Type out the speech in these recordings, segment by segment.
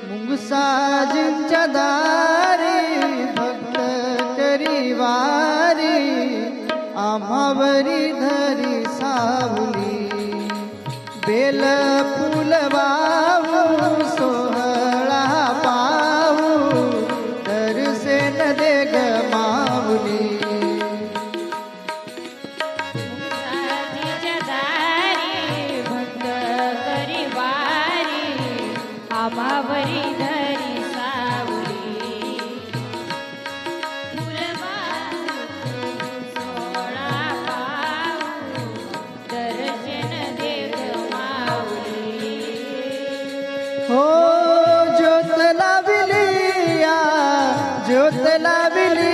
मुंगसाजींच्या दारी भक्त करी वारी आम्हावरी धरी सावली बेल फुल वाहू सोहळा पाहू दर्शन दे ग माऊली आभावरी धरी सावली सोळा पाहू दर्शन देव माऊली हो ज्योत लाविली या ज्योत लाविली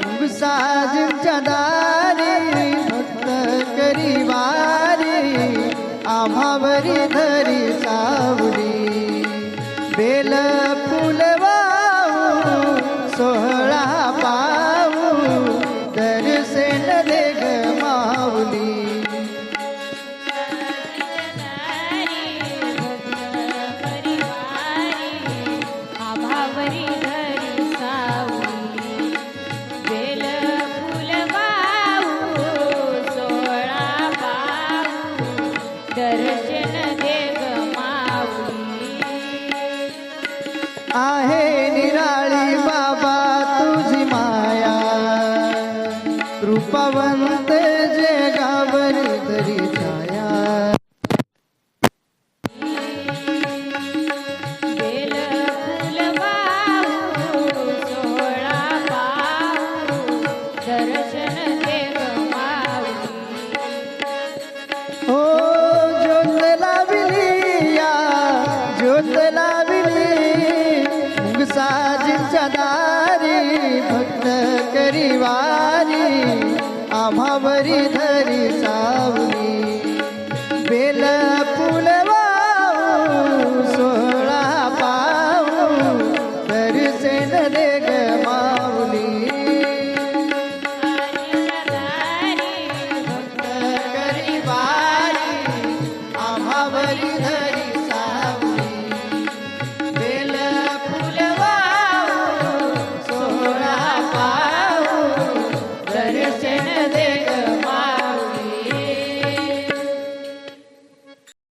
मुंगसाजींच्या दारी भक्त करी वारी आम्हावरी धरी सावली बेल फुल वाहू सोहळा पाहू दर्शन दे ग माऊली आभावरी धरी सावली बेल फुल वाहू सोळा पाहू दर्शन देव माऊली आहे निराळी बाबा तुझी माया कृपावंत जगावरी धरी छाया बेल फुल वाहू सोळा पाहू दर्शन देव माऊली हो ज्योत लाविली या ज्योत लाविली मुंगसाजींच्या दारी भक्त करी वारी आम्हावरी धरी सावली